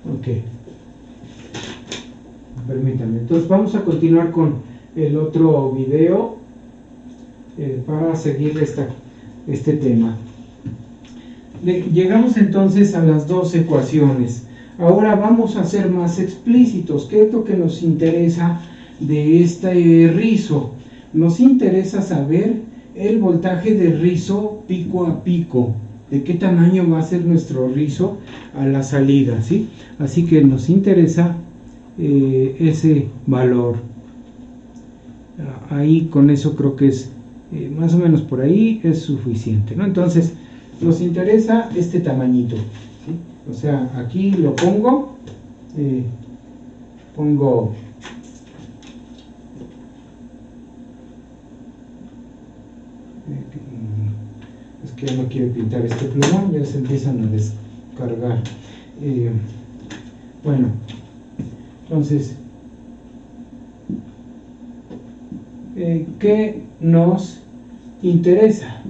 Ok, permítanme. Entonces vamos a continuar con el otro video para seguir este tema. Llegamos entonces a las dos ecuaciones. Ahora vamos a ser más explícitos. ¿Qué es lo que nos interesa de este rizo? Nos interesa saber el voltaje de rizo pico a pico. De qué tamaño va a ser nuestro rizo a la salida, ¿sí? Así que nos interesa ese valor. Ahí con eso creo que es más o menos por ahí es suficiente, ¿no? Entonces nos interesa este tamañito, ¿sí? O sea, aquí lo pongo, es que ya no quiero pintar este plumón, ya se empiezan a descargar. Bueno, entonces, ¿qué nos interesa?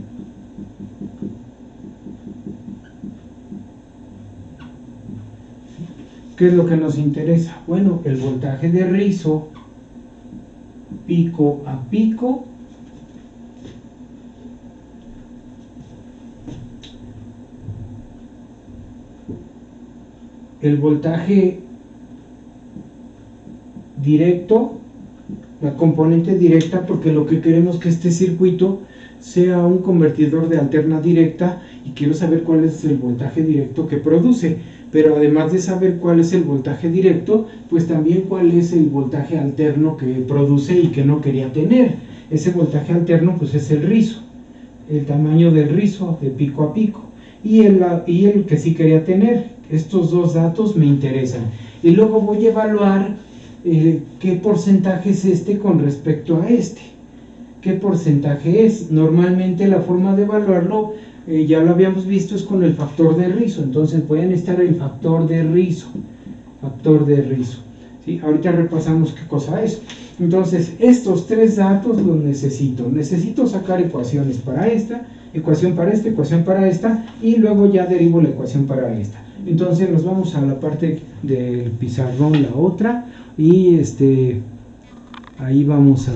¿Qué es lo que nos interesa? Bueno, el voltaje de rizo pico a pico el voltaje directo, la componente directa, porque lo que queremos es que este circuito sea un convertidor de alterna directa y quiero saber cuál es el voltaje directo que produce, pero además de saber cuál es el voltaje directo, pues también cuál es el voltaje alterno que produce y que no quería tener. Ese voltaje alterno pues es el rizo, el tamaño del rizo de pico a pico, y el que sí quería tener. Estos dos datos me interesan y luego voy a evaluar qué porcentaje es este con respecto a este. ¿Qué porcentaje es? Normalmente la forma de evaluarlo, ya lo habíamos visto, es con el factor de rizo. Entonces voy a necesitar el factor de rizo. ¿Sí? Ahorita repasamos qué cosa es. Entonces estos tres datos los necesito. Necesito sacar ecuaciones para esta, ecuación para esta, ecuación para esta, y luego ya derivo la ecuación para esta. Entonces nos vamos a la parte del pizarrón, la otra, y ahí vamos a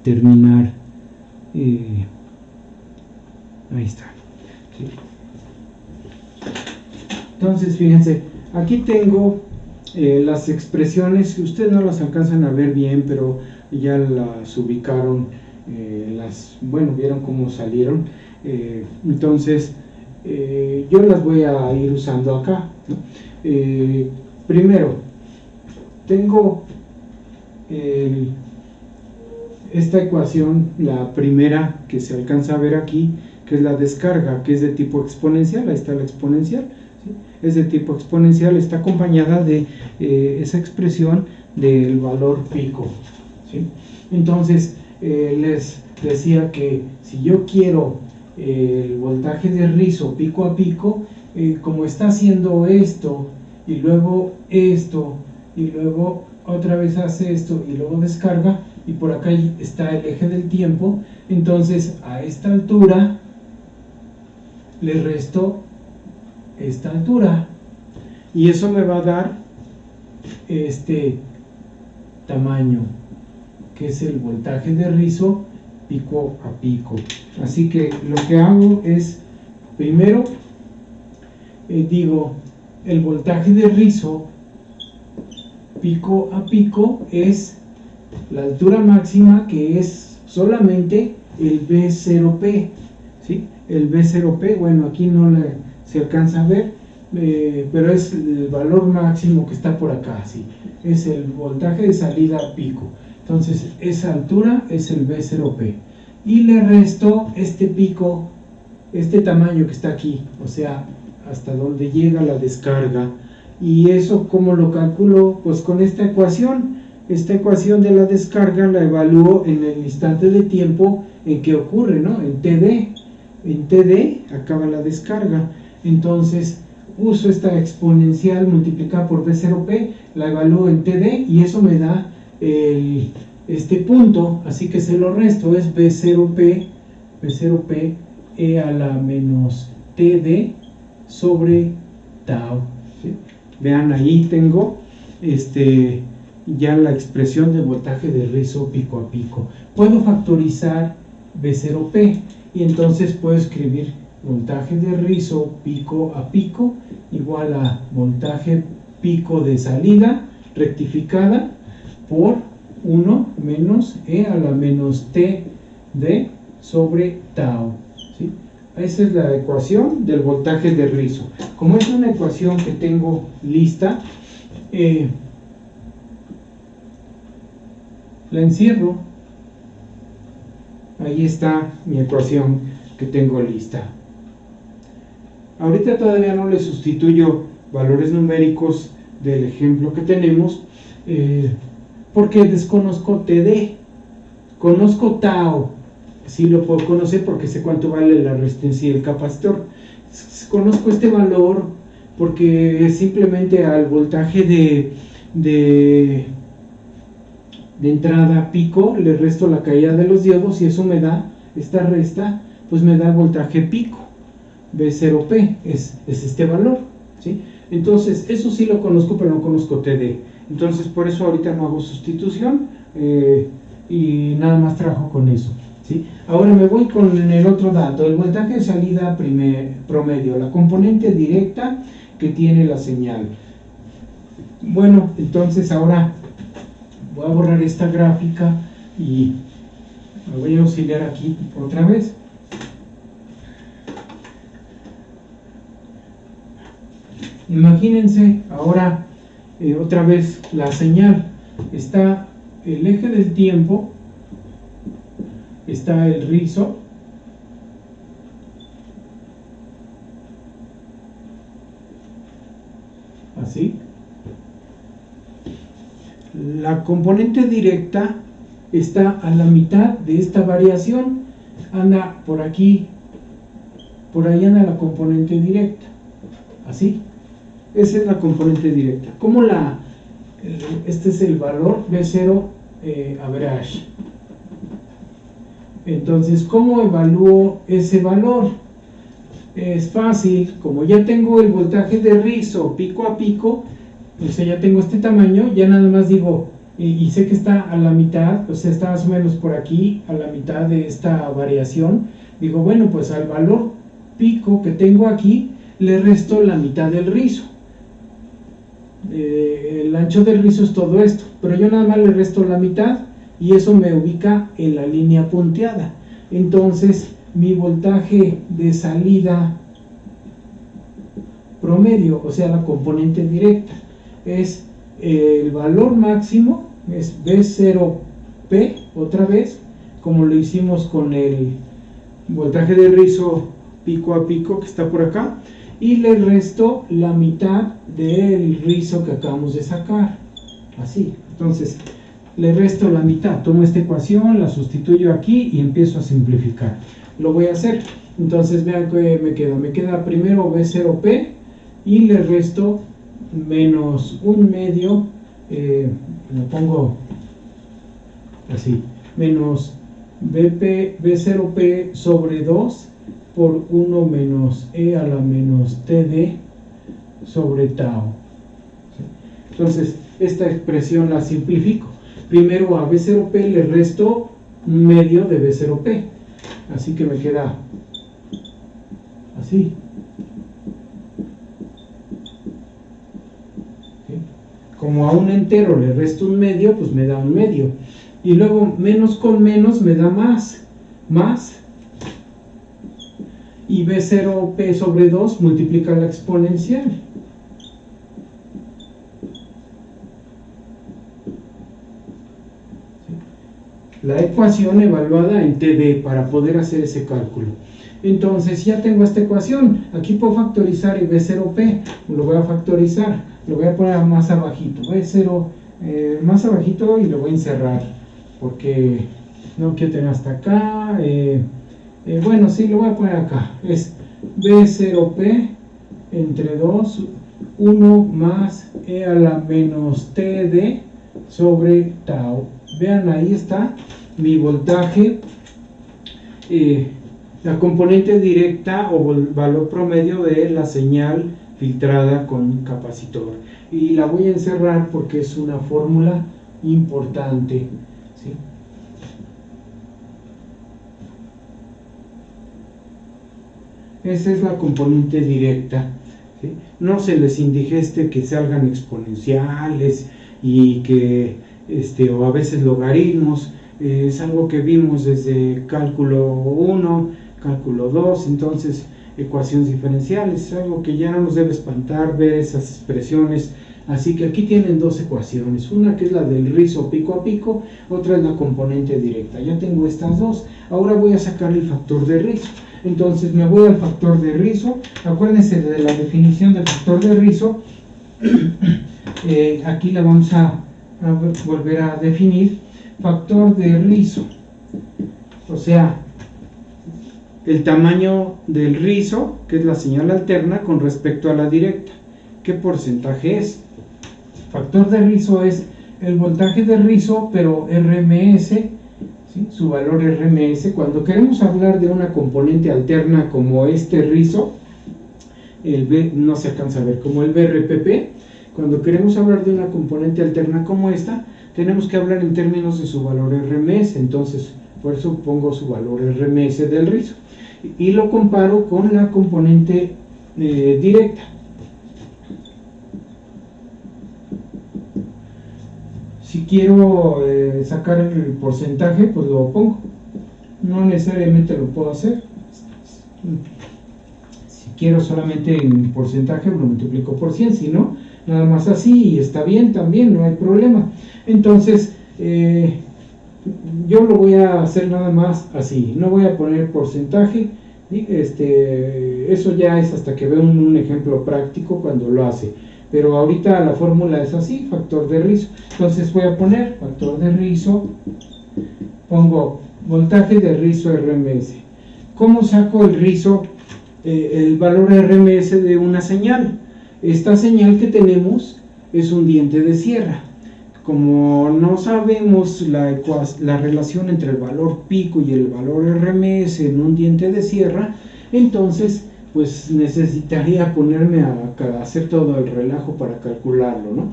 terminar. Ahí está, ¿sí? Entonces fíjense, aquí tengo las expresiones, ustedes no las alcanzan a ver bien, pero ya las ubicaron, bueno, vieron cómo salieron. Entonces yo las voy a ir usando acá, ¿no? Primero tengo esta ecuación, la primera que se alcanza a ver aquí, que es la descarga, que es de tipo exponencial. Ahí está la exponencial, ¿sí? Es de tipo exponencial, está acompañada de esa expresión del valor pico, ¿sí? Entonces les decía que si yo quiero el voltaje de rizo pico a pico, como está haciendo esto y luego esto y luego otra vez hace esto y luego descarga, y por acá está el eje del tiempo, entonces a esta altura le resto esta altura y eso me va a dar este tamaño, que es el voltaje de rizo pico a pico. Así que lo que hago es, primero digo, el voltaje de rizo pico a pico es la altura máxima, que es solamente el B0P, ¿sí? El B0P, bueno, aquí no se alcanza a ver, pero es el valor máximo que está por acá, ¿sí? Es el voltaje de salida a pico. Entonces esa altura es el B0P y le resto este pico, este tamaño que está aquí, o sea, hasta donde llega la descarga. Y eso, ¿cómo lo calculo? Pues con esta ecuación de la descarga la evalúo en el instante de tiempo en que ocurre, ¿no? En TD acaba la descarga. Entonces uso esta exponencial multiplicada por B0P, la evalúo en TD y eso me da este punto, así que se lo resto, es B0P E a la menos TD sobre tau, ¿sí? Vean, ahí tengo ya la expresión de voltaje de rizo pico a pico. Puedo factorizar B0P y entonces puedo escribir voltaje de rizo pico a pico igual a voltaje pico de salida rectificada por 1 menos E a la menos T D sobre tau, ¿sí? Esa es la ecuación del voltaje de rizo. Como es una ecuación que tengo lista, la encierro. Ahí está mi ecuación que tengo lista. Ahorita todavía no le sustituyo valores numéricos del ejemplo que tenemos, porque desconozco TD. Conozco tau, sí lo puedo conocer porque sé cuánto vale la resistencia y el capacitor. Conozco este valor porque simplemente al voltaje de entrada pico le resto la caída de los diodos y eso me da, esta resta, pues me da voltaje pico. B0P es este valor, ¿sí? Entonces, eso sí lo conozco, pero no conozco TD. Entonces, por eso ahorita no hago sustitución y nada más trabajo con eso, ¿sí? Ahora me voy con el otro dato, el voltaje de salida promedio, la componente directa que tiene la señal. Bueno, entonces ahora voy a borrar esta gráfica y me voy a auxiliar aquí otra vez. Imagínense ahora otra vez la señal. Está el eje del tiempo, está el rizo, así. La componente directa está a la mitad de esta variación, anda por aquí, por ahí anda la componente directa, así. Esa es la componente directa. ¿Cómo este es el valor B0 average? Entonces, ¿cómo evalúo ese valor? Es fácil, como ya tengo el voltaje de rizo pico a pico, o sea, ya tengo este tamaño, ya nada más digo, y sé que está a la mitad, o sea, está más o menos por aquí, a la mitad de esta variación, digo, bueno, pues al valor pico que tengo aquí, le resto la mitad del rizo. El ancho del rizo es todo esto, pero yo nada más le resto la mitad y eso me ubica en la línea punteada. Entonces mi voltaje de salida promedio, o sea la componente directa, es el valor máximo, es B0P, otra vez, como lo hicimos con el voltaje de rizo pico a pico que está por acá, y le resto la mitad del rizo que acabamos de sacar, así. Entonces le resto la mitad, tomo esta ecuación, la sustituyo aquí y empiezo a simplificar. Lo voy a hacer. Entonces vean que me queda primero B0P y le resto menos un medio, lo pongo así, menos B0P sobre 2 por 1 menos E a la menos TD sobre tau. Entonces, esta expresión la simplifico. Primero a B0P le resto un medio de B0P. Así que me queda así. ¿Sí? Como a un entero le resto un medio, pues me da un medio. Y luego menos con menos me da más. Y B0P sobre 2 multiplica la exponencial. La ecuación evaluada en TD para poder hacer ese cálculo. Entonces ya tengo esta ecuación. Aquí puedo factorizar el B0P. Lo voy a factorizar. Lo voy a poner más abajito. B0 más abajito y lo voy a encerrar. Porque no quiero tener hasta acá. Bueno, sí, lo voy a poner acá. Es B0P entre 2, 1 más E a la menos TD sobre tau. Vean, ahí está mi voltaje, la componente directa o valor promedio de la señal filtrada con capacitor. Y la voy a encerrar porque es una fórmula importante, ¿sí? Esa es la componente directa, ¿sí? No se les indigeste que salgan exponenciales y que o a veces logaritmos. Es algo que vimos desde cálculo 1, cálculo 2, entonces ecuaciones diferenciales, es algo que ya no nos debe espantar ver esas expresiones. Así que aquí tienen dos ecuaciones, una que es la del rizo pico a pico, otra es la componente directa. Ya tengo estas dos, ahora voy a sacar el factor de rizo. Entonces me voy al factor de rizo. Acuérdense de la definición del factor de rizo. Aquí la vamos a volver a definir. Factor de rizo, o sea, el tamaño del rizo, que es la señal alterna, con respecto a la directa. ¿Qué porcentaje es? Factor de rizo es el voltaje de rizo, pero RMS, ¿sí? Su valor RMS. Cuando queremos hablar de una componente alterna como este rizo, el B no se alcanza a ver, como el BRPP, cuando queremos hablar de una componente alterna como esta, tenemos que hablar en términos de su valor RMS. Entonces, por eso pongo su valor RMS del rizo y lo comparo con la componente directa. Si quiero sacar el porcentaje, pues lo pongo. No necesariamente lo puedo hacer. Si quiero solamente en porcentaje, lo multiplico por 100. Si no, nada más así y está bien también, no hay problema. Entonces, yo lo voy a hacer nada más así. No voy a poner porcentaje. Eso ya es hasta que veo un ejemplo práctico cuando lo hace. Pero ahorita la fórmula es así, factor de rizo. Entonces voy a poner factor de rizo, pongo voltaje de rizo RMS. ¿Cómo saco el rizo, el valor RMS de una señal? Esta señal que tenemos es un diente de sierra. Como no sabemos la relación entre el valor pico y el valor RMS en un diente de sierra, entonces pues necesitaría ponerme a hacer todo el relajo para calcularlo, ¿no?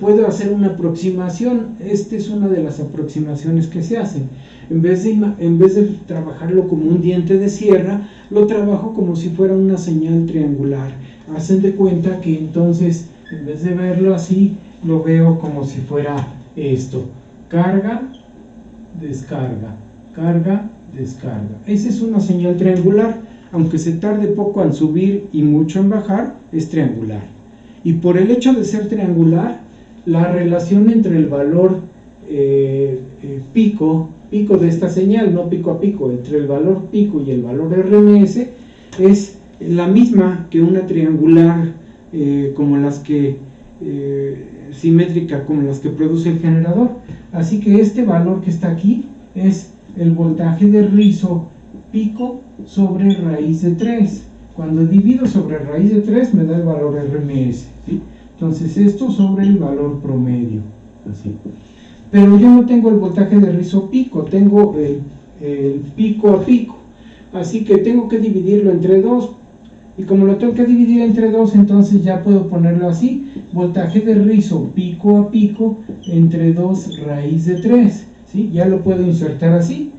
Puedo hacer una aproximación. Esta es una de las aproximaciones que se hacen. En vez de trabajarlo como un diente de sierra, lo trabajo como si fuera una señal triangular. Hacen de cuenta que entonces, en vez de verlo así, lo veo como si fuera esto: carga, descarga, carga, descarga. Esa es una señal triangular. Aunque se tarde poco en subir y mucho en bajar, es triangular. Y por el hecho de ser triangular, la relación entre el valor pico de esta señal, no pico a pico, entre el valor pico y el valor RMS es la misma que una triangular como las que simétrica como las que produce el generador. Así que este valor que está aquí es el voltaje de rizo pico sobre raíz de 3. Cuando divido sobre raíz de 3 me da el valor RMS, ¿sí? Entonces esto sobre el valor promedio, así. Pero yo no tengo el voltaje de rizo pico, tengo el pico a pico, así que tengo que dividirlo entre 2. Y como lo tengo que dividir entre 2, entonces ya puedo ponerlo así: voltaje de rizo pico a pico entre 2 raíz de 3, ¿sí? Ya lo puedo insertar así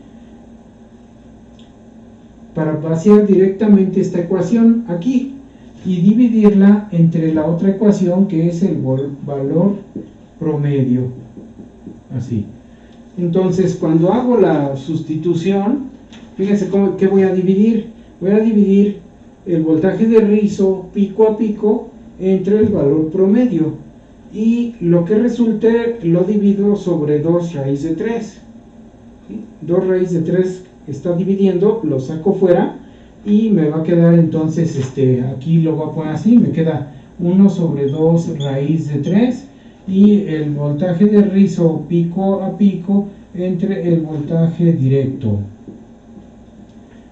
para vaciar directamente esta ecuación aquí y dividirla entre la otra ecuación, que es el valor promedio, así. Entonces, cuando hago la sustitución, fíjense qué voy a dividir. Voy a dividir el voltaje de rizo pico a pico entre el valor promedio, y lo que resulte lo divido sobre 2 raíz de 3, ¿sí? 2 raíz de 3 está dividiendo, lo saco fuera y me va a quedar entonces, aquí lo voy a poner así, me queda 1 sobre 2 raíz de 3 y el voltaje de rizo pico a pico entre el voltaje directo.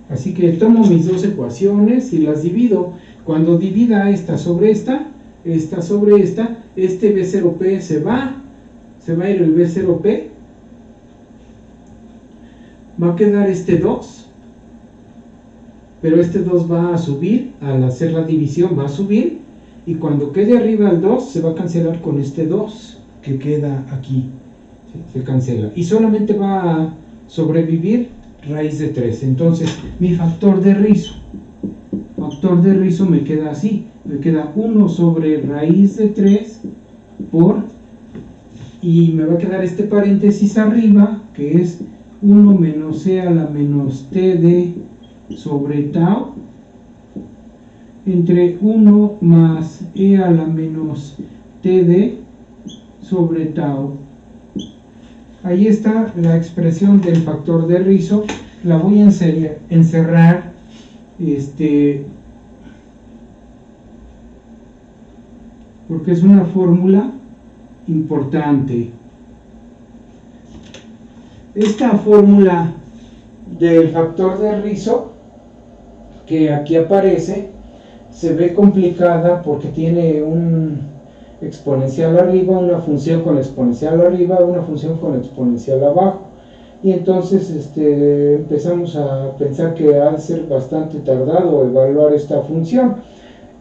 Así que tomo mis dos ecuaciones y las divido. Cuando divida esta sobre esta, esta sobre esta, este B0P se va a ir el B0P, va a quedar este 2, pero este 2 va a subir, al hacer la división va a subir, y cuando quede arriba el 2 se va a cancelar con este 2 que queda aquí, ¿sí? Se cancela, y solamente va a sobrevivir raíz de 3. Entonces mi factor de rizo me queda así, me queda 1 sobre raíz de 3 por, y me va a quedar este paréntesis arriba, que es 1 menos e a la menos td sobre tau, entre 1 más e a la menos td sobre tau. Ahí está la expresión del factor de rizo. La voy a encerrar porque es una fórmula importante. Esta fórmula del factor de rizo que aquí aparece se ve complicada porque tiene un exponencial arriba, una función con exponencial arriba, una función con exponencial abajo, y entonces empezamos a pensar que ha de ser bastante tardado evaluar esta función,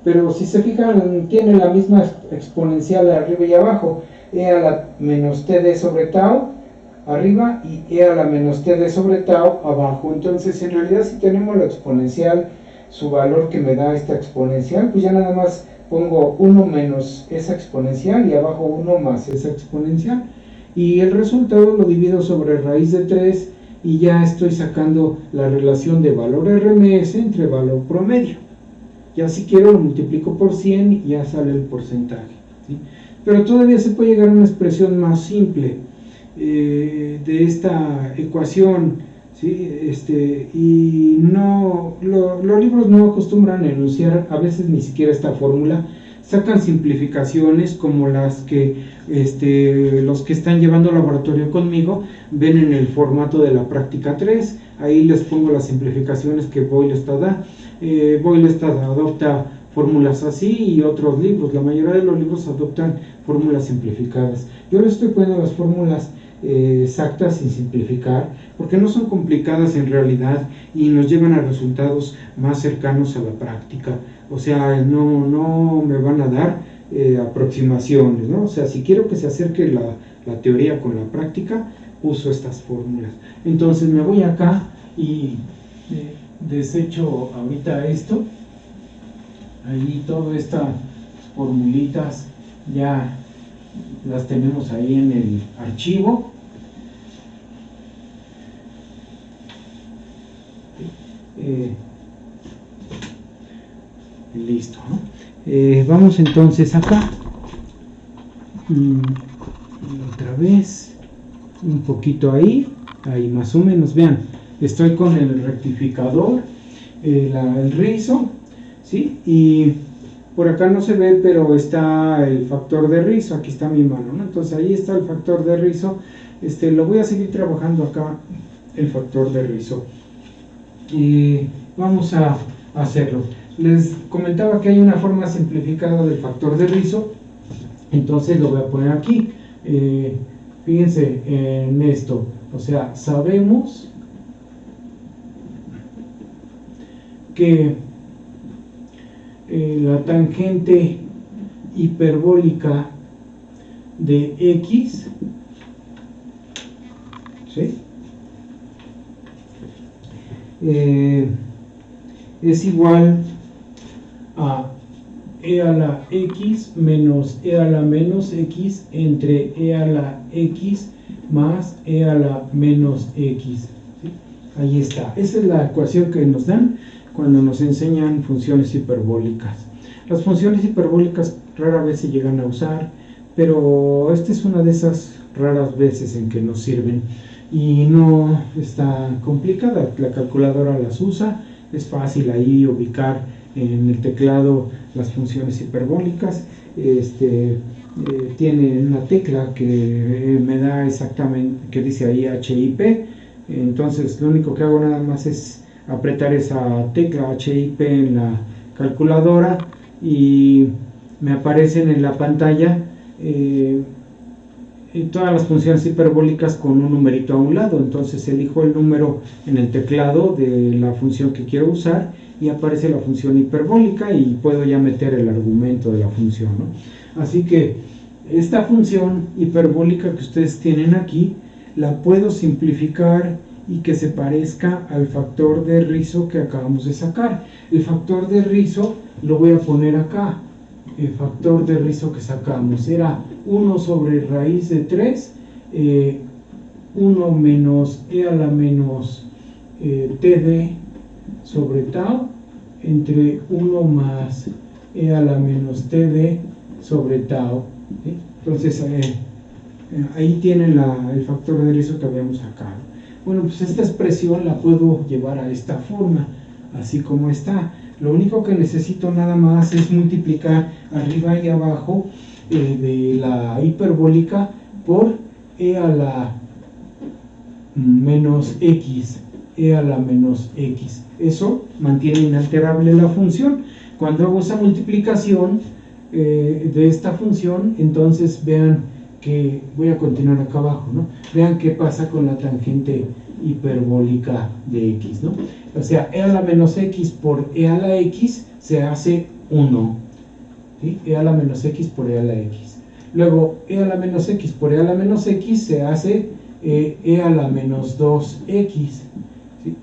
pero si se fijan tiene la misma exponencial arriba y abajo, e a la menos td sobre tau arriba y e a la menos td sobre tau abajo. Entonces en realidad si tenemos la exponencial, su valor que me da esta exponencial, pues ya nada más pongo 1 menos esa exponencial y abajo 1 más esa exponencial, y el resultado lo divido sobre raíz de 3 y ya estoy sacando la relación de valor RMS entre valor promedio. Ya si quiero lo multiplico por 100 y ya sale el porcentaje, ¿sí? Pero todavía se puede llegar a una expresión más simple de esta ecuación, ¿sí? Y no, los libros no acostumbran a enunciar a veces ni siquiera esta fórmula, sacan simplificaciones como las que los que están llevando laboratorio conmigo ven en el formato de la práctica 3. Ahí les pongo las simplificaciones que Boylestad da. Boylestad adopta fórmulas así, y otros libros, la mayoría de los libros adoptan fórmulas simplificadas. Yo les estoy poniendo las fórmulas exactas sin simplificar, porque no son complicadas en realidad y nos llevan a resultados más cercanos a la práctica. O sea, no me van a dar aproximaciones, ¿no? O sea, si quiero que se acerque la teoría con la práctica, uso estas fórmulas. Entonces me voy acá y desecho ahorita esto. Ahí todas estas formulitas ya las tenemos ahí en el archivo. Listo, ¿no? Vamos entonces acá otra vez un poquito ahí más o menos. Vean, estoy con el rectificador, el rizo, ¿sí? Y por acá no se ve, pero está el factor de rizo. Aquí está mi mano, ¿no? Entonces ahí está el factor de rizo. Lo voy a seguir trabajando acá, el factor de rizo. Y vamos a hacerlo. Les comentaba que hay una forma simplificada del factor de rizo, entonces lo voy a poner aquí. Fíjense en esto, o sea, sabemos que la tangente hiperbólica de x, ¿sí? Es igual a e a la x menos e a la menos x entre e a la x más e a la menos x, ¿sí? Ahí está, esa es la ecuación que nos dan cuando nos enseñan funciones hiperbólicas. Las funciones hiperbólicas rara vez se llegan a usar, pero esta es una de esas raras veces en que nos sirven y no está complicada. La calculadora las usa, es fácil ahí ubicar en el teclado las funciones hiperbólicas. Tiene una tecla que me da exactamente, que dice ahí HIP, entonces lo único que hago nada más es apretar esa tecla HIP en la calculadora y me aparecen en la pantalla todas las funciones hiperbólicas con un numerito a un lado. Entonces elijo el número en el teclado de la función que quiero usar y aparece la función hiperbólica y puedo ya meter el argumento de la función, ¿no? Así que esta función hiperbólica que ustedes tienen aquí la puedo simplificar y que se parezca al factor de Riso que acabamos de sacar. El factor de Riso lo voy a poner acá. El factor de Riso que sacamos era 1 sobre raíz de 3, 1 menos e a la menos td sobre tau entre 1 más e a la menos td sobre tau, ¿sí? Entonces ahí tienen el factor de Riso que habíamos sacado. Bueno, pues esta expresión la puedo llevar a esta forma, así como está. Lo único que necesito nada más es multiplicar arriba y abajo de la hiperbólica por e a la menos x, e a la menos x. Eso mantiene inalterable la función. Cuando hago esa multiplicación de esta función, entonces vean que voy a continuar acá abajo, ¿no? Vean qué pasa con la tangente hiperbólica de x, ¿no? O sea, e a la menos x por e a la x se hace 1, ¿sí? E a la menos x por e a la x. Luego, e a la menos x por e a la menos x se hace e a la menos 2x, ¿sí?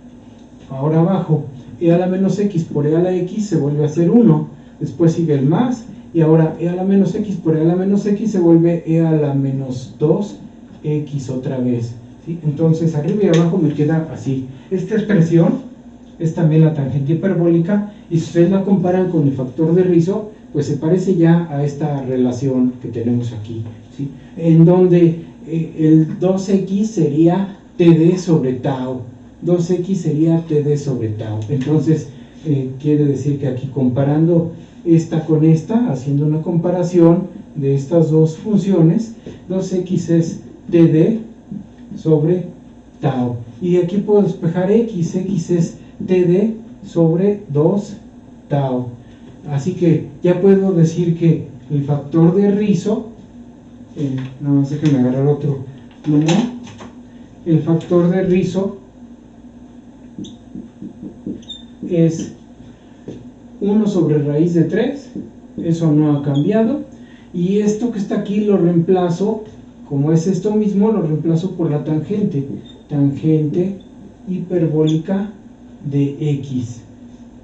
Ahora abajo, e a la menos x por e a la x se vuelve a hacer 1, después sigue el más, y ahora e a la menos x por e a la menos x se vuelve e a la menos 2x otra vez, ¿sí? Entonces arriba y abajo me queda así. Esta expresión es también la tangente hiperbólica, y si ustedes la comparan con el factor de Riso, pues se parece ya a esta relación que tenemos aquí, ¿sí? En donde el 2x sería td sobre tau, 2x sería td sobre tau. Entonces quiere decir que aquí comparando esta con esta, haciendo una comparación de estas dos funciones, 2x es td sobre tau, y aquí puedo despejar x es td sobre 2 tau. Así que ya puedo decir que el factor de Riso, nada más déjenme agarrar otro plumón, el factor de Riso es 1 sobre raíz de 3, eso no ha cambiado, y esto que está aquí lo reemplazo, como es esto mismo, lo reemplazo por la tangente hiperbólica de x,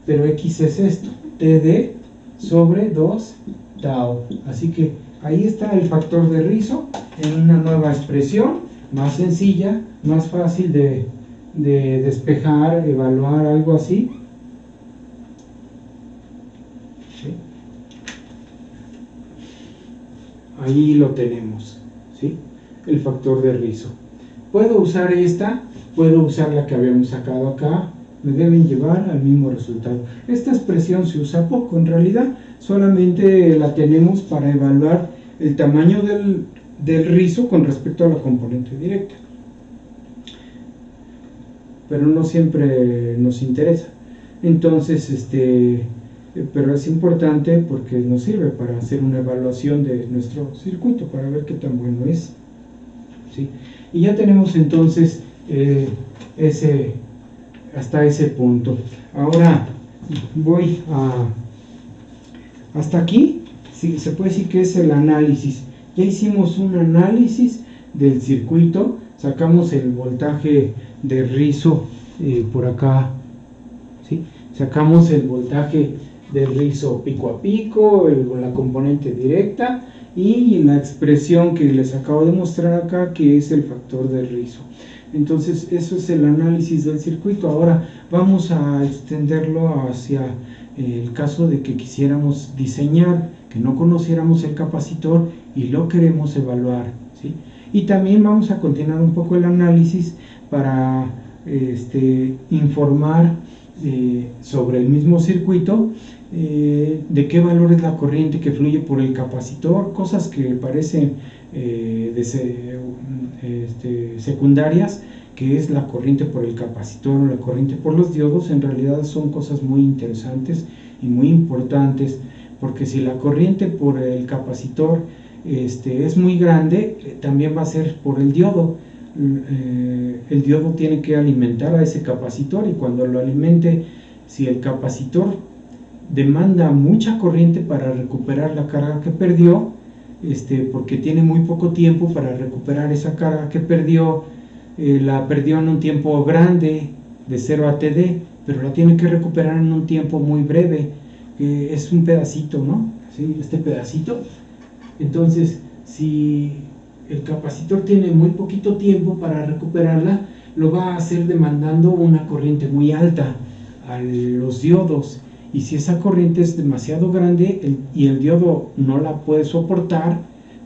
pero x es esto, td sobre 2 tau. Así que ahí está el factor de Riso en una nueva expresión, más sencilla, más fácil de despejar, evaluar, algo así. ¿Sí? Ahí lo tenemos, ¿sí? El factor de Riso. Puedo usar esta, puedo usar la que habíamos sacado acá, me deben llevar al mismo resultado. Esta expresión se usa poco, en realidad solamente la tenemos para evaluar el tamaño del rizo con respecto a la componente directa, pero no siempre nos interesa. Entonces, pero es importante porque nos sirve para hacer una evaluación de nuestro circuito, para ver qué tan bueno es, ¿sí? Y ya tenemos entonces hasta ese punto. Ahora voy hasta aquí, sí, se puede decir que es el análisis. Ya hicimos un análisis del circuito, sacamos el voltaje de rizo por acá, ¿sí? Sacamos el voltaje de rizo pico a pico, la componente directa y la expresión que les acabo de mostrar acá, que es el factor de Riso. Entonces eso es el análisis del circuito. Ahora vamos a extenderlo hacia el caso de que quisiéramos diseñar, que no conociéramos el capacitor y lo queremos evaluar, ¿sí? Y también vamos a continuar un poco el análisis para informar sobre el mismo circuito, de qué valor es la corriente que fluye por el capacitor, cosas que parecen secundarias, que es la corriente por el capacitor o la corriente por los diodos. En realidad son cosas muy interesantes y muy importantes, porque si la corriente por el capacitor es muy grande, también va a ser por el diodo. El diodo tiene que alimentar a ese capacitor, y cuando lo alimente si el capacitor demanda mucha corriente para recuperar la carga que perdió, porque tiene muy poco tiempo para recuperar esa carga que perdió, la perdió en un tiempo grande de 0 a TD, pero la tiene que recuperar en un tiempo muy breve, es un pedacito, ¿no? ¿Sí? Este pedacito. Entonces, si el capacitor tiene muy poquito tiempo para recuperarla, lo va a hacer demandando una corriente muy alta a los diodos, y si esa corriente es demasiado grande y el diodo no la puede soportar,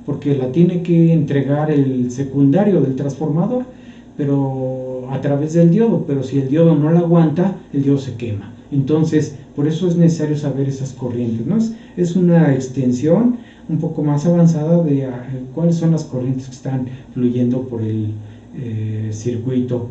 porque la tiene que entregar el secundario del transformador, pero a través del diodo, pero si el diodo no la aguanta, el diodo se quema. Entonces, por eso es necesario saber esas corrientes, ¿no? Es una extensión un poco más avanzada de cuáles son las corrientes que están fluyendo por el circuito.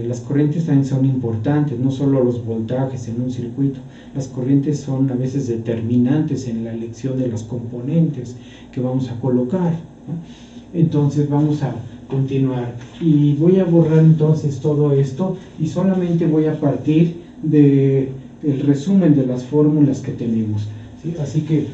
Las corrientes también son importantes, no solo los voltajes en un circuito. Las corrientes son a veces determinantes en la elección de los componentes que vamos a colocar, ¿no? Entonces vamos a continuar y voy a borrar entonces todo esto y solamente voy a partir de el resumen de las fórmulas que tenemos, ¿sí? Así que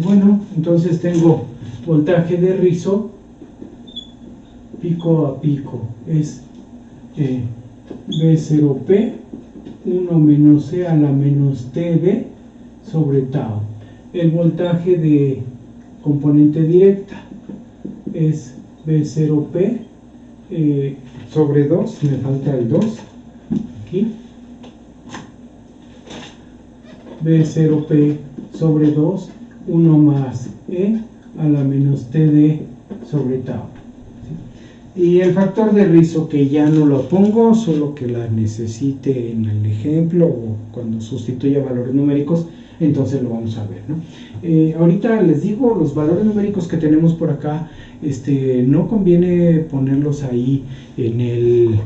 bueno, entonces tengo voltaje de rizo pico a pico, es B0P 1 menos E a la menos TB sobre tau. El voltaje de componente directa es B0P sobre 2, me falta el 2 aquí, B0P sobre 2, 1 más E a la menos TD sobre tau. Y el factor de rizo, que ya no lo pongo, solo que la necesite en el ejemplo o cuando sustituya valores numéricos, entonces lo vamos a ver, ¿no? Ahorita les digo, los valores numéricos que tenemos por acá, no conviene ponerlos ahí en el...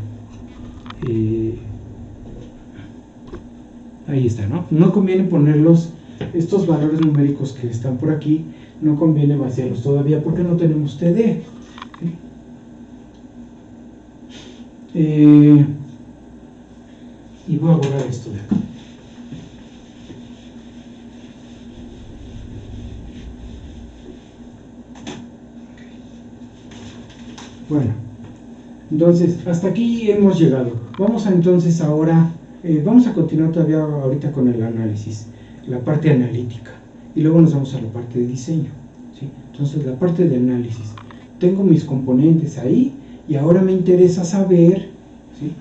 ahí está, ¿no? No conviene ponerlos, estos valores numéricos que están por aquí, no conviene vaciarlos todavía porque no tenemos TD. ¿Sí? Y voy a borrar esto de acá. Bueno, entonces hasta aquí hemos llegado. Vamos a entonces ahora, vamos a continuar todavía ahorita con el análisis, la parte analítica, y luego nos vamos a la parte de diseño, ¿sí? Entonces la parte de análisis, tengo mis componentes ahí. Y ahora me interesa saber, ¿sí?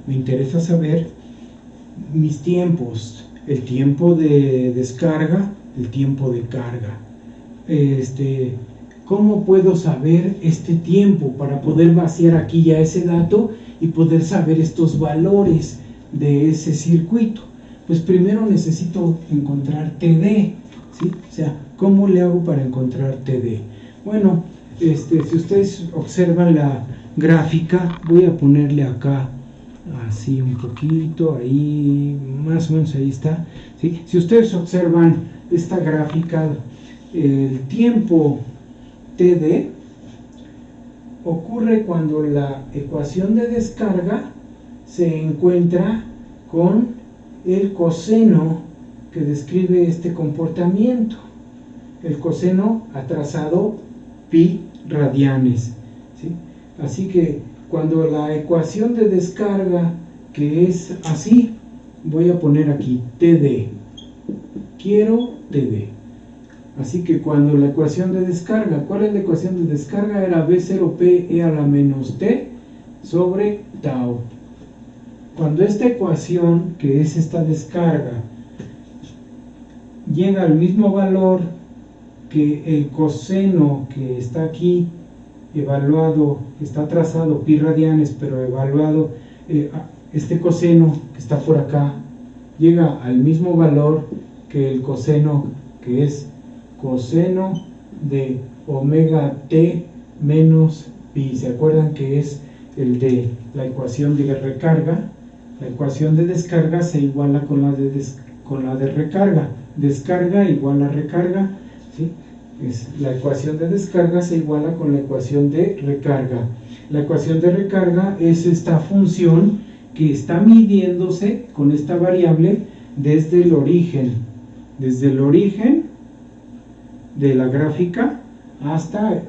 Me interesa saber mis tiempos, el tiempo de descarga, el tiempo de carga. ¿Cómo puedo saber este tiempo para poder vaciar aquí ya ese dato y poder saber estos valores de ese circuito? Pues primero necesito encontrar TD, ¿sí? O sea, ¿cómo le hago para encontrar TD? Bueno, si ustedes observan la gráfica, voy a ponerle acá así un poquito, ahí más o menos ahí está, ¿sí? Si ustedes observan esta gráfica, el tiempo TD ocurre cuando la ecuación de descarga se encuentra con el coseno que describe este comportamiento. El coseno ha trazado pi radianes, ¿sí? Así que cuando la ecuación de descarga, que es así, voy a poner aquí TD, quiero TD. Así que cuando la ecuación de descarga, ¿cuál es la ecuación de descarga? Era B0P E a la menos T sobre tau. Cuando esta ecuación, que es esta descarga, llega al mismo valor que el coseno que está aquí evaluado, que está trazado pi radianes, pero evaluado, este coseno que está por acá, llega al mismo valor que el coseno, que es coseno de omega t menos pi. ¿Se acuerdan que es el de la ecuación de recarga? La ecuación de descarga se iguala con la de recarga. Descarga igual a recarga, ¿sí? La ecuación de descarga se iguala con la ecuación de recarga. La ecuación de recarga es esta función que está midiéndose con esta variable desde el origen de la gráfica hasta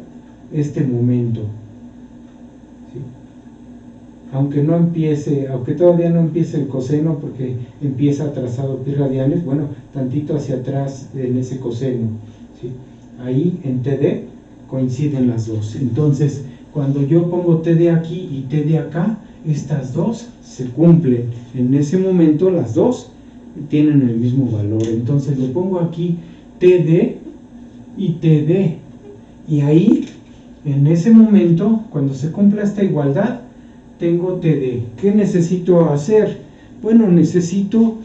este momento, ¿sí? Aunque todavía no empiece el coseno, porque empieza trazado pi radianes, bueno, tantito hacia atrás en ese coseno, ¿sí? Ahí en TD coinciden las dos. Entonces, cuando yo pongo TD aquí y TD acá, estas dos se cumplen. En ese momento las dos tienen el mismo valor. Entonces le pongo aquí TD y TD. Y ahí, en ese momento, cuando se cumpla esta igualdad, tengo TD. ¿Qué necesito hacer? Bueno, necesito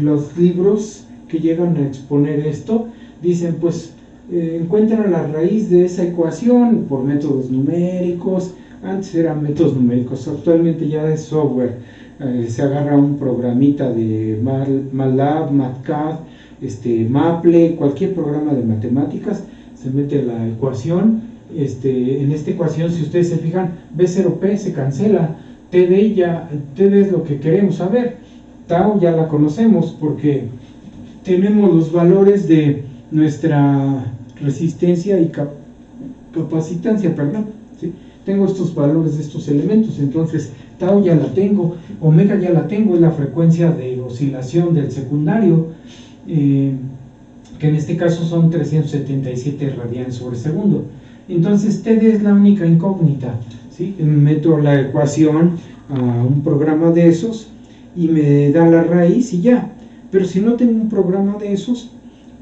los libros que llegan a exponer esto, dicen pues encuentran la raíz de esa ecuación por métodos numéricos. Antes eran métodos numéricos, actualmente ya es software. Se agarra un programita de MATLAB, MATCAD, Maple, cualquier programa de matemáticas, se mete la ecuación. En esta ecuación, si ustedes se fijan, B0P se cancela, TD es lo que queremos saber, tau ya la conocemos porque tenemos los valores de nuestra resistencia y capacitancia, perdón, ¿sí? Tengo estos valores de estos elementos, entonces tau ya la tengo, omega ya la tengo, es la frecuencia de oscilación del secundario, que en este caso son 377 radianes sobre segundo. Entonces TD es la única incógnita, ¿sí? Meto la ecuación a un programa de esos y me da la raíz y ya. Pero si no tengo un programa de esos,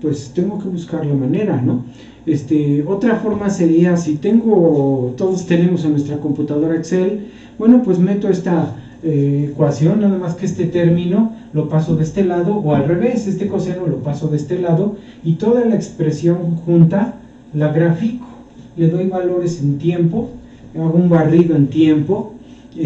pues tengo que buscar la manera, ¿no? Otra forma sería, si todos tenemos en nuestra computadora Excel, bueno, pues meto esta ecuación, nada más que este término lo paso de este lado, o al revés, este coseno lo paso de este lado, y toda la expresión junta la grafico. Le doy valores en tiempo, hago un barrido en tiempo,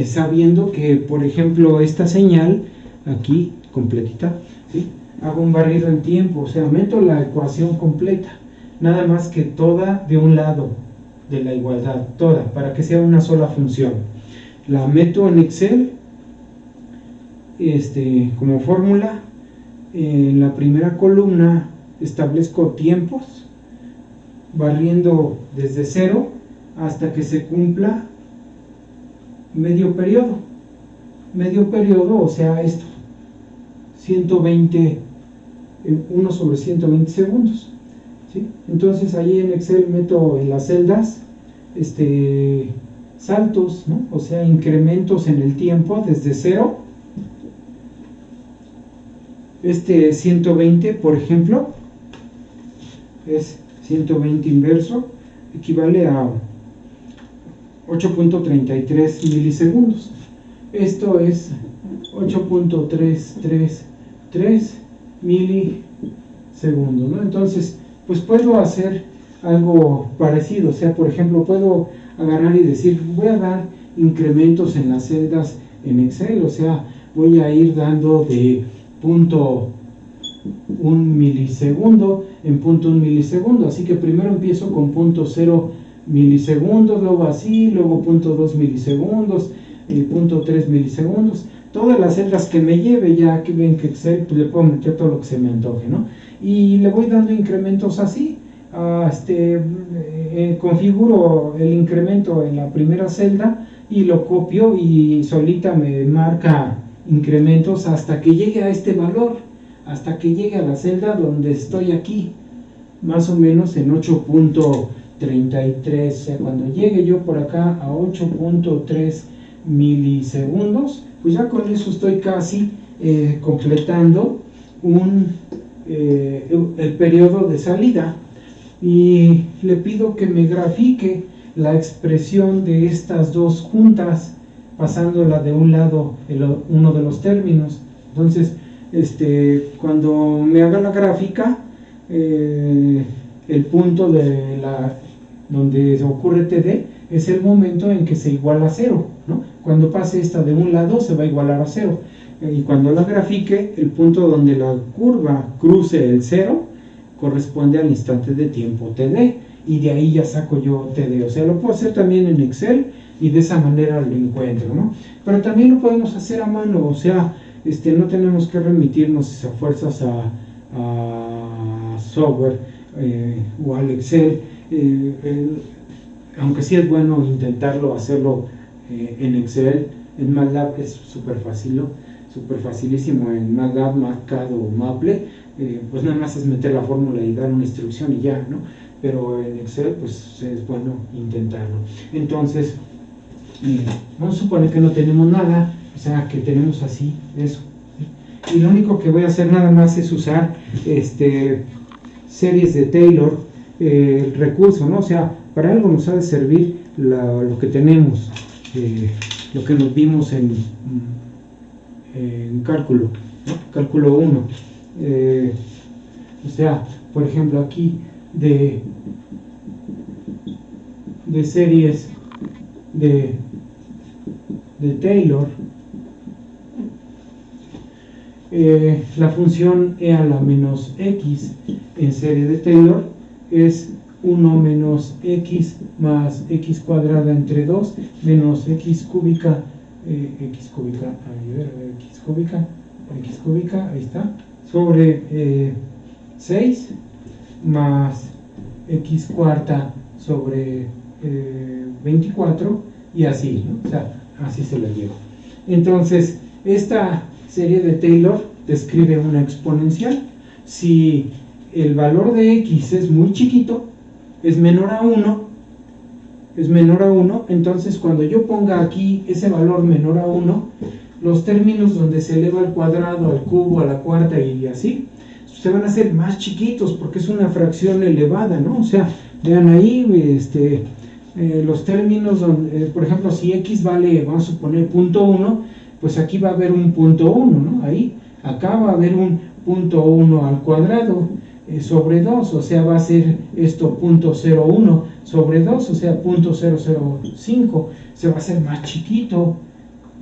sabiendo que, por ejemplo, esta señal, aquí, completita, ¿sí? Hago un barrido en tiempo, o sea, meto la ecuación completa, nada más que toda de un lado de la igualdad, toda, para que sea una sola función. La meto en Excel, como fórmula. En la primera columna establezco tiempos, barriendo desde 0 hasta que se cumpla medio periodo, o sea, esto, 120, 1 sobre 120 segundos, ¿sí? Entonces ahí en Excel meto en las celdas saltos, ¿no? O sea, incrementos en el tiempo desde 0. 120, por ejemplo, es 120 inverso, equivale a 8.33 milisegundos. Esto es 8.333 milisegundos, ¿no? Entonces, pues puedo hacer algo parecido, o sea, por ejemplo, puedo agarrar y decir, voy a dar incrementos en las celdas en Excel, o sea, voy a ir dando de 0.1 milisegundo en 0.1 milisegundo, así que primero empiezo con 0.0 milisegundos, luego así, luego 0.2 milisegundos, 0.3 milisegundos, todas las celdas que me lleve, ya que ven que Excel, pues le puedo meter todo lo que se me antoje, ¿no? Y le voy dando incrementos así, configuro el incremento en la primera celda y lo copio y solita me marca incrementos hasta que llegue a este valor, hasta que llegue a la celda donde estoy aquí, más o menos en 8.33, o sea, cuando llegue yo por acá a 8.3 milisegundos, pues ya con eso estoy casi completando el periodo de salida, y le pido que me grafique la expresión de estas dos juntas, pasándola de un lado uno de los términos. Entonces, cuando me haga la gráfica, el punto de la donde ocurre TD, es el momento en que se iguala a 0, ¿no? Cuando pase esta de un lado se va a igualar a 0. Y cuando la grafique, el punto donde la curva cruce el 0 corresponde al instante de tiempo TD. Y de ahí ya saco yo TD. O sea, lo puedo hacer también en Excel y de esa manera lo encuentro, ¿no? Pero también lo podemos hacer a mano. O sea, no tenemos que remitirnos a fuerzas a software o al Excel. Aunque sí es bueno intentarlo hacerlo en Excel. En MATLAB es súper fácil, ¿no? Súper facilísimo. En MATLAB, MATCAD o Maple, pues nada más es meter la fórmula y dar una instrucción y ya, ¿no? Pero en Excel pues es bueno intentarlo. Entonces vamos a suponer que no tenemos nada, o sea que tenemos así eso, ¿sí? Y lo único que voy a hacer nada más es usar series de Taylor, el recurso, ¿no? O sea, para algo nos ha de servir lo que tenemos, lo que nos vimos en cálculo, ¿no? Cálculo 1. O sea, por ejemplo aquí de series de Taylor, la función e a la menos x en serie de Taylor es 1 menos x más x cuadrada entre 2 menos x cúbica, x cúbica, ahí está, sobre 6 más x cuarta sobre 24 y así, ¿no? O sea, así se la llevo. Entonces, esta serie de Taylor describe una exponencial. Si el valor de x es muy chiquito, es menor a 1, entonces cuando yo ponga aquí ese valor menor a 1, los términos donde se eleva al cuadrado, al cubo, a la cuarta y así, se van a hacer más chiquitos porque es una fracción elevada, ¿no? O sea, vean ahí, los términos donde, por ejemplo, si x vale, vamos a suponer, 0.1, pues aquí va a haber un 0.1, ¿no? Ahí, acá va a haber un 0.1 al cuadrado sobre 2, o sea, va a ser esto 0.01 sobre 2, o sea, 0.005, se va a hacer más chiquito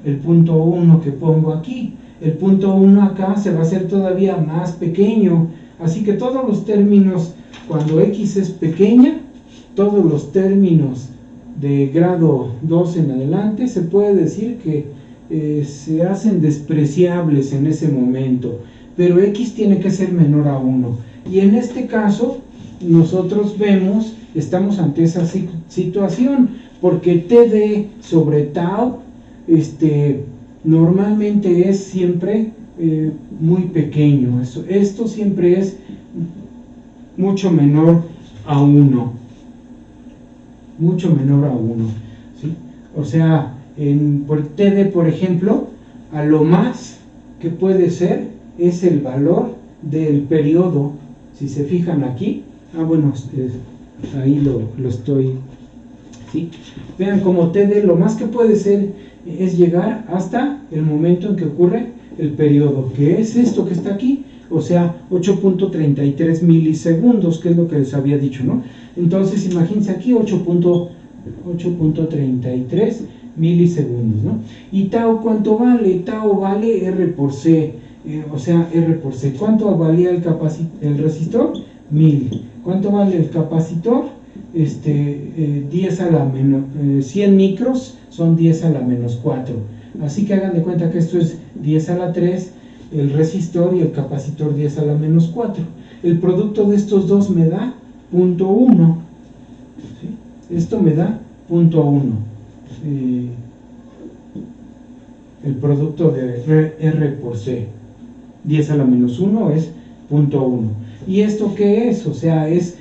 el 0.1 que pongo aquí. El 0.1 acá se va a hacer todavía más pequeño, así que todos los términos, cuando x es pequeña, todos los términos de grado 2 en adelante, se puede decir que se hacen despreciables en ese momento, pero x tiene que ser menor a 1, y en este caso nosotros vemos, estamos ante esa situación, porque TD sobre tau, normalmente es siempre muy pequeño. Esto siempre es mucho menor a 1. Mucho menor a 1. ¿Sí? O sea, por TD, por ejemplo, a lo más que puede ser es el valor del periodo. Si se fijan aquí, bueno, ahí lo estoy, ¿sí? Vean como TD lo más que puede ser es llegar hasta el momento en que ocurre el periodo, que es esto que está aquí, o sea, 8.33 milisegundos, que es lo que les había dicho, ¿no? Entonces, imagínense aquí 8.33 milisegundos, ¿no? ¿Y tau cuánto vale? Tau vale R por C, o sea, R por C. ¿Cuánto valía el resistor? 1000. ¿Cuánto vale el capacitor? 10 a la menos 100 micros son 10 a la menos 4, así que hagan de cuenta que esto es 10 a la 3 el resistor y el capacitor 10 a la menos 4. El producto de estos dos me da 0.1, ¿sí? Esto me da 0.1, el producto de R por C, 10 a la menos 1 es 0.1. ¿Y esto qué es? O sea, es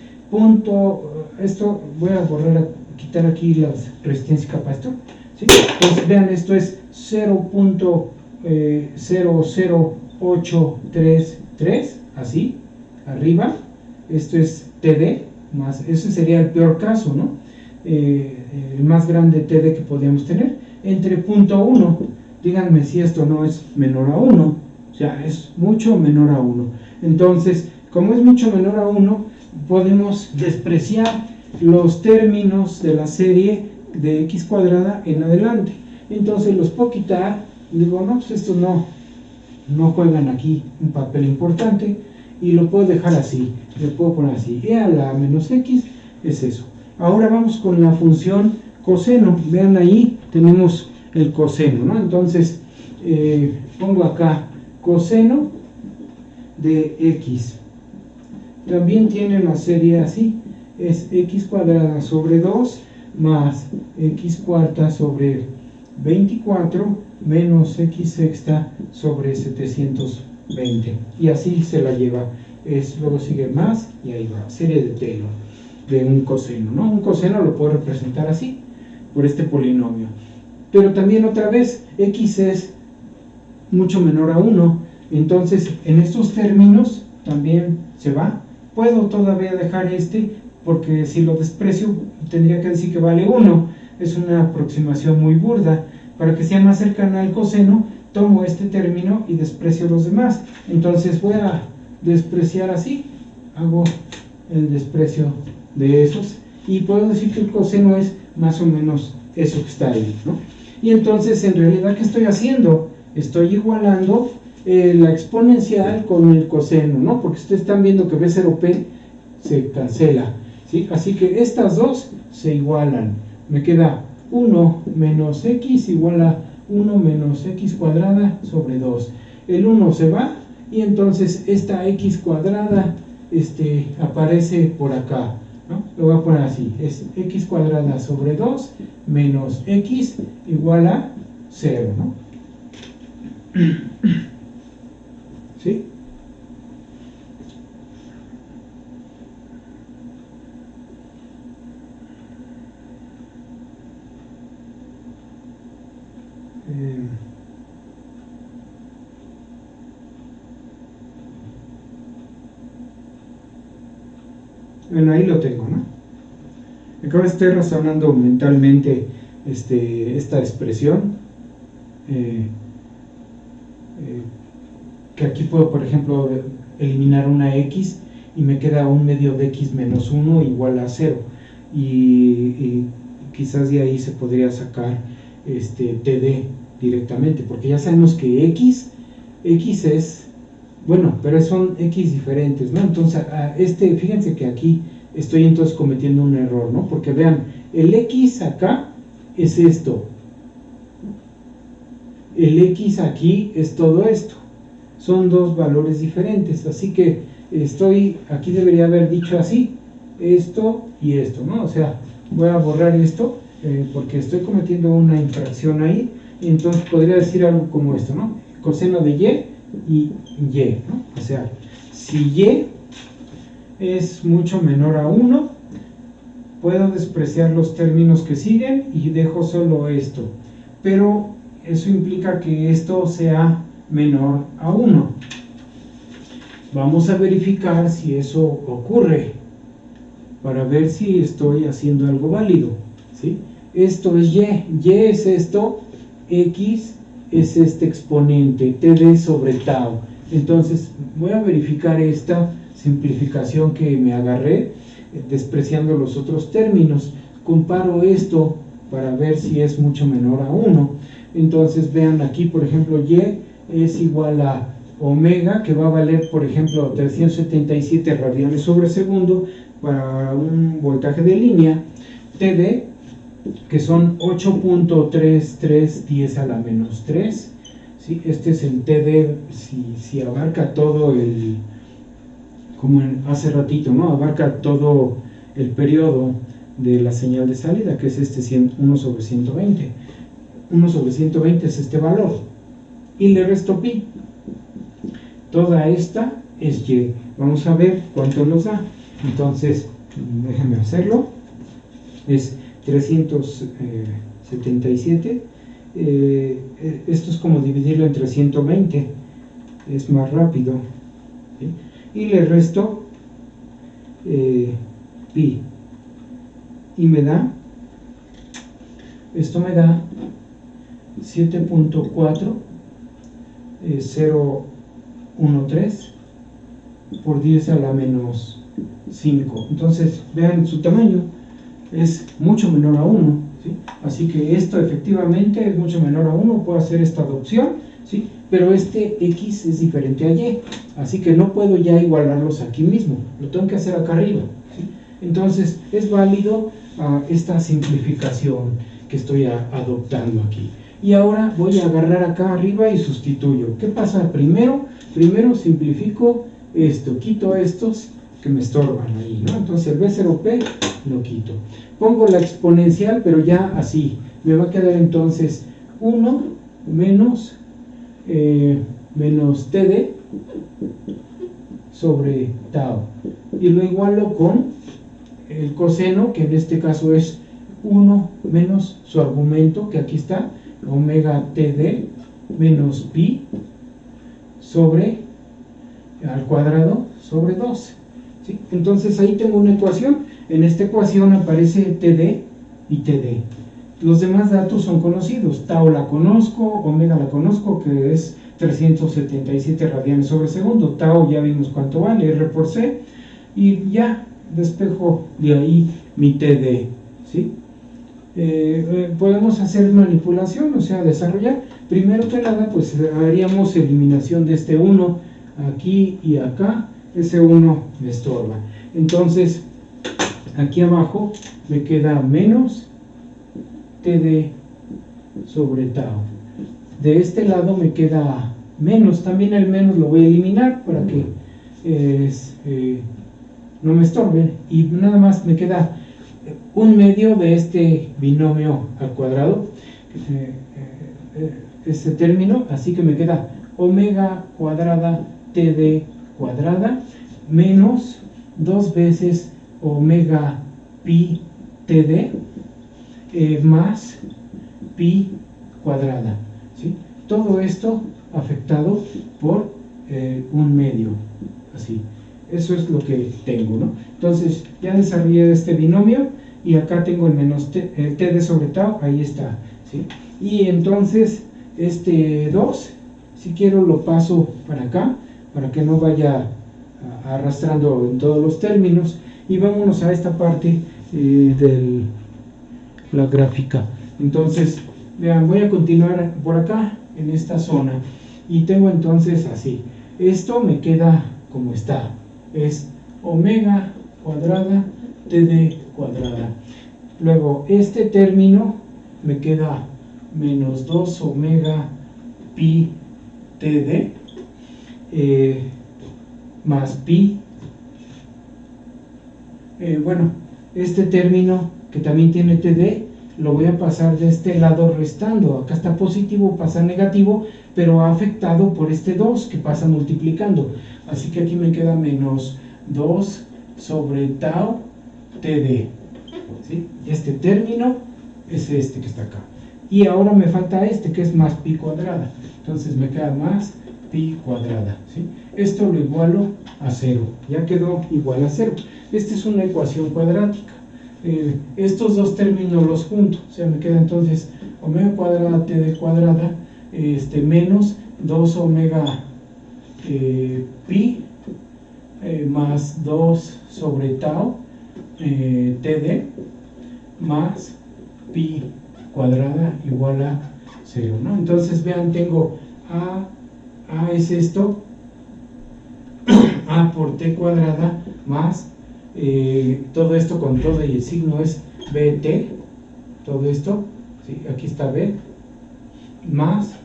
esto voy a quitar aquí las resistencias y capacitor, ¿sí? Pues vean, esto es 0.00833, así, arriba. Esto es TD, más, ese sería el peor caso, ¿no? El más grande TD que podríamos tener, entre 0.1, díganme si esto no es menor a 1, o sea, es mucho menor a 1. Entonces, como es mucho menor a 1, podemos despreciar los términos de la serie de x cuadrada en adelante. Entonces los puedo quitar, digo, no, pues estos no juegan aquí un papel importante, y lo puedo dejar así, le puedo poner así, e a la menos x es eso. Ahora vamos con la función coseno. Vean, ahí tenemos el coseno, ¿no? Entonces pongo acá coseno de x. También tiene la serie así, es x cuadrada sobre 2 más x cuarta sobre 24 menos x sexta sobre 720, y así se la lleva. Luego sigue más y ahí va, serie de Taylor de un coseno, ¿no? Un coseno lo puedo representar así, por este polinomio. Pero también otra vez, x es mucho menor a 1, entonces en estos términos también se va. Puedo todavía dejar porque si lo desprecio tendría que decir que vale 1. Es una aproximación muy burda. Para que sea más cercana al coseno, tomo este término y desprecio los demás. Entonces voy a despreciar así, hago el desprecio de esos, y puedo decir que el coseno es más o menos eso que está ahí, ¿no? Y entonces, en realidad, ¿qué estoy haciendo? Estoy igualando la exponencial con el coseno, ¿no? Porque ustedes están viendo que B0P se cancela, ¿sí? Así que estas dos se igualan. Me queda 1 menos x igual a 1 menos x cuadrada sobre 2. El 1 se va, y entonces esta x cuadrada aparece por acá, ¿no? Lo voy a poner así, es x cuadrada sobre 2 menos x igual a 0, ¿no? ¿Sí? Bueno, ahí lo tengo, ¿no? Acá estoy razonando mentalmente esta expresión, que aquí puedo, por ejemplo, eliminar una x y me queda un medio de x menos 1 igual a 0, y quizás de ahí se podría sacar TD directamente, porque ya sabemos que x es, bueno, pero son x diferentes, ¿no? Entonces, fíjense que aquí estoy entonces cometiendo un error, ¿no? Porque vean, el x acá es esto, el x aquí es todo esto, son dos valores diferentes, así que aquí debería haber dicho así, esto y esto, ¿no? O sea, voy a borrar esto, porque estoy cometiendo una infracción ahí, y entonces podría decir algo como esto, ¿no? Coseno de y, ¿no? O sea, si y es mucho menor a 1, puedo despreciar los términos que siguen y dejo solo esto, pero eso implica que esto sea menor a 1. Vamos a verificar si eso ocurre, para ver si estoy haciendo algo válido, ¿sí? Esto es y es esto, x es este exponente, TD sobre tau. Entonces voy a verificar esta simplificación que me agarré, despreciando los otros términos. Comparo esto para ver si es mucho menor a 1. Entonces vean aquí, por ejemplo, y es igual a omega, que va a valer, por ejemplo, 377 radianes sobre segundo para un voltaje de línea. TD, que son 8.3310 a la menos 3, ¿sí? Este es el TD, si abarca todo como hace ratito, ¿no? Abarca todo el periodo de la señal de salida, que es 1 sobre 120. 1 sobre 120 es este valor, y le resto pi. Toda esta es y. Vamos a ver cuánto nos da. Entonces, déjenme hacerlo. Es 377. Esto es como dividirlo entre 120, es más rápido, ¿sí? Y le resto pi, y esto me da 7.4013 por 10 a la menos 5. Entonces vean su tamaño, es mucho menor a 1, ¿sí? Así que esto efectivamente es mucho menor a 1, puedo hacer esta adopción, ¿sí? Pero este x es diferente a y, así que no puedo ya igualarlos aquí mismo, lo tengo que hacer acá arriba, ¿sí? Entonces es válido esta simplificación que estoy adoptando aquí. Y ahora voy a agarrar acá arriba y sustituyo. ¿Qué pasa primero? Primero simplifico esto, quito estos que me estorban ahí, ¿no? Entonces el B0P lo quito. Pongo la exponencial, pero ya así. Me va a quedar entonces 1 menos TD sobre tau. Y lo igualo con el coseno, que en este caso es 1 menos su argumento, que aquí está, omega TD menos pi sobre al cuadrado sobre 2. ¿Sí? Entonces ahí tengo una ecuación. En esta ecuación aparece TD y TD. Los demás datos son conocidos. Tau la conozco, omega la conozco, que es 377 radianes sobre segundo. Tau ya vimos cuánto vale, R por C. Y ya despejo de ahí mi TD. ¿Sí? Podemos hacer manipulación, o sea, desarrollar. Primero que nada, pues haríamos eliminación de este 1 aquí y acá. Ese 1 me estorba. Entonces, aquí abajo me queda menos TD sobre tau. De este lado me queda menos. También el menos lo voy a eliminar para que no me estorben. Y nada más me queda un medio de este binomio al cuadrado, este término, así que me queda omega cuadrada TD cuadrada menos 2 veces omega pi TD más pi cuadrada, ¿sí? Todo esto afectado por un medio, así. Eso es lo que tengo, ¿no? Entonces ya desarrollé este binomio y acá tengo el menos el TD sobre tau, ahí está, ¿sí? Y entonces este 2, si quiero lo paso para acá, para que no vaya arrastrando en todos los términos. Y vámonos a esta parte de la gráfica. Entonces, vean, voy a continuar por acá, en esta zona. Y tengo entonces así. Esto me queda como está. Es omega cuadrada TD cuadrada. Luego, este término me queda menos 2 omega pi TD más pi. Bueno, este término que también tiene TD lo voy a pasar de este lado restando. Acá está positivo, pasa negativo, pero afectado por este 2 que pasa multiplicando. Así que aquí me queda menos 2 sobre tau TD. ¿Sí? Este término es este que está acá. Y ahora me falta este que es más pi cuadrada. Entonces me queda más pi cuadrada. ¿Sí? Esto lo igualo a 0. Ya quedó igual a 0. Esta es una ecuación cuadrática. Estos dos términos los junto. O sea, me queda entonces omega cuadrada TD cuadrada menos 2 omega pi más 2 sobre tau TD más pi cuadrada igual a 0, ¿no? Entonces vean, tengo A es esto, A por T cuadrada más todo esto con todo y el signo es BT, todo esto, ¿sí? Aquí está B, más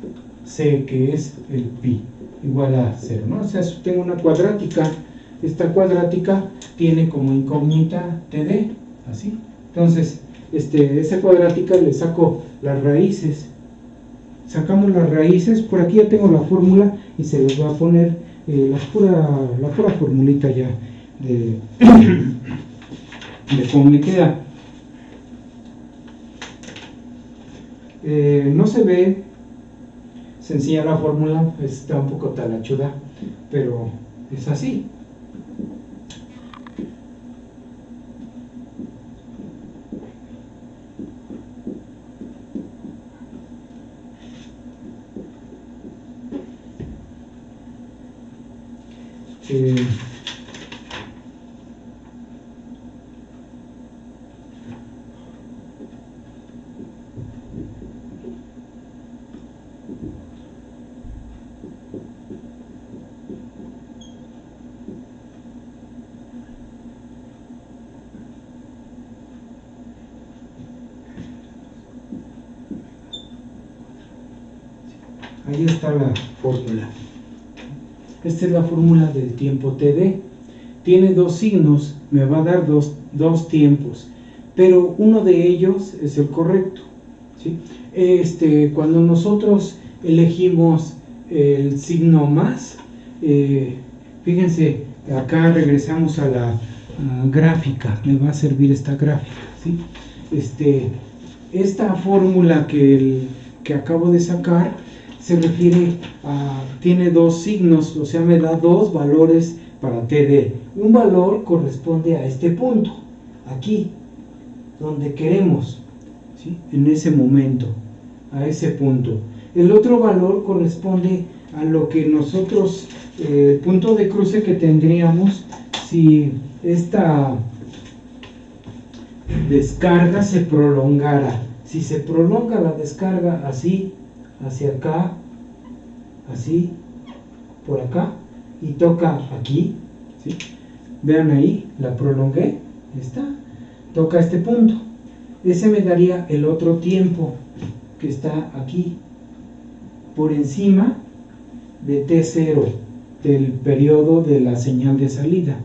C que es el pi, igual a 0, ¿no? O sea, tengo una cuadrática, esta cuadrática tiene como incógnita TD, así. Entonces, esa cuadrática le saco las raíces, sacamos las raíces, por aquí ya tengo la fórmula y se les va a poner la pura formulita ya de cómo me queda. No se ve sencilla la fórmula, está un poco talachuda, pero es así. Ahí está la fórmula. Esta es la fórmula del tiempo TD. Tiene dos signos, me va a dar dos tiempos, pero uno de ellos es el correcto, ¿sí? Cuando nosotros elegimos el signo más, fíjense, acá regresamos a la gráfica, me va a servir esta gráfica, ¿sí? Esta fórmula que acabo de sacar se refiere a, tiene dos signos, o sea, me da dos valores para TD. Un valor corresponde a este punto, aquí, donde queremos, ¿sí? En ese momento, a ese punto. El otro valor corresponde a lo que nosotros, el punto de cruce que tendríamos si esta descarga se prolongara. Si se prolonga la descarga así, hacia acá, así, por acá, y toca aquí, ¿sí? Vean ahí, la prolongué, está, toca este punto. Ese me daría el otro tiempo que está aquí, por encima de T0, del periodo de la señal de salida,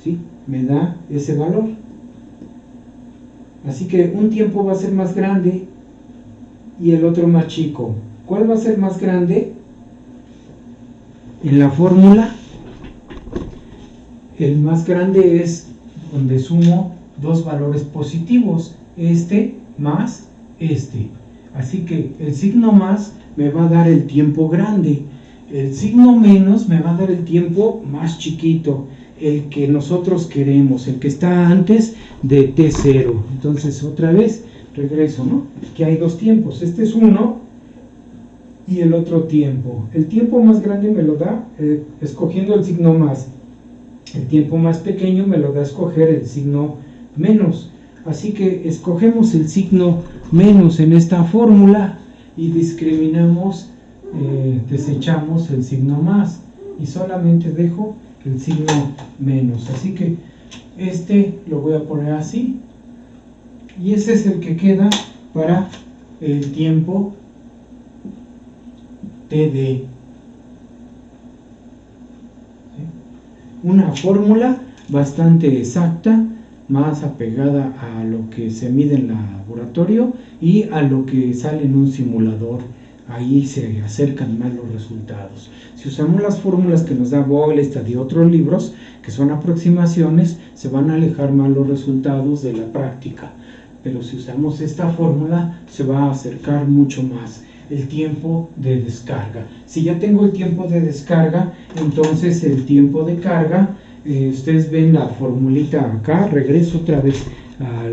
¿sí? Me da ese valor. Así que un tiempo va a ser más grande y el otro más chico. ¿Cuál va a ser más grande? En la fórmula, el más grande es donde sumo dos valores positivos, este más este. Así que el signo más me va a dar el tiempo grande, el signo menos me va a dar el tiempo más chiquito, el que nosotros queremos, el que está antes de T0. Entonces otra vez regreso, ¿no? Que hay dos tiempos, este es uno y el otro tiempo. El tiempo más grande me lo da escogiendo el signo más, el tiempo más pequeño me lo da escoger el signo menos. Así que escogemos el signo menos en esta fórmula y discriminamos, desechamos el signo más y solamente dejo el signo menos. Así que lo voy a poner así y ese es el que queda para el tiempo TD. ¿Sí? Una fórmula bastante exacta, más apegada a lo que se mide en laboratorio y a lo que sale en un simulador. Ahí se acercan más los resultados. Si usamos las fórmulas que nos da Boyle y otros libros, que son aproximaciones, se van a alejar más los resultados de la práctica. Pero si usamos esta fórmula, se va a acercar mucho más el tiempo de descarga. Si ya tengo el tiempo de descarga, entonces el tiempo de carga, ustedes ven la formulita acá, regreso otra vez a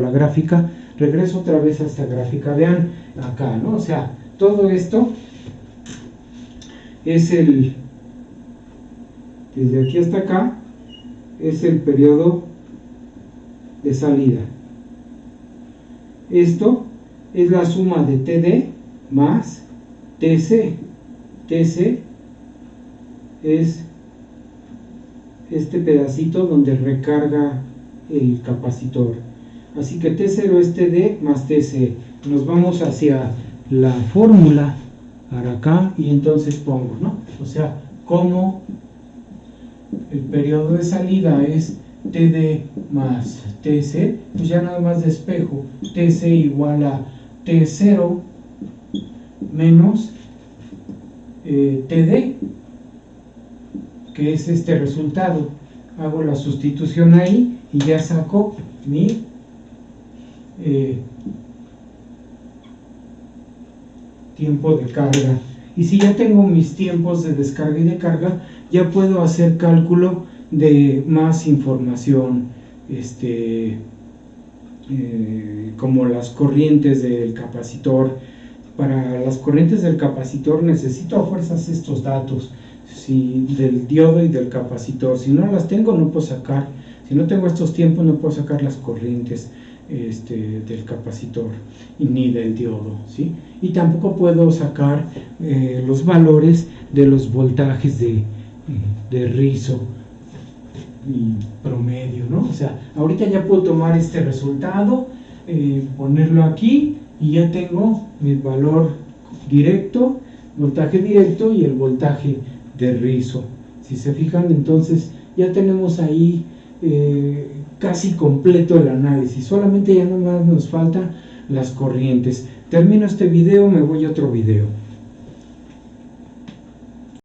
la gráfica, regreso otra vez a esta gráfica, vean acá, ¿no? O sea, todo esto es desde aquí hasta acá, es el periodo de salida. Esto es la suma de TD más TC. TC es este pedacito donde recarga el capacitor. Así que T0 es TD más TC. Nos vamos hacia la fórmula para acá y entonces pongo, ¿no? O sea, como el periodo de salida es TD más TC, pues ya nada más despejo TC igual a T0 menos TD, que es este resultado. Hago la sustitución ahí y ya saco mi tiempo de carga. Y si ya tengo mis tiempos de descarga y de carga, ya puedo hacer cálculo de más información, como las corrientes del capacitor. Para las corrientes del capacitor necesito a fuerzas estos datos, del diodo y del capacitor. Si no las tengo, no puedo sacar, si no tengo estos tiempos, no puedo sacar las corrientes del capacitor ni del diodo, ¿sí? Y tampoco puedo sacar los valores de los voltajes de rizo y promedio, ¿no? O sea, ahorita ya puedo tomar este resultado, ponerlo aquí y ya tengo mi valor directo voltaje directo y el voltaje de rizo. Si se fijan, entonces ya tenemos ahí casi completo el análisis, solamente ya nomás nos faltan las corrientes. Termino este video, me voy a otro video.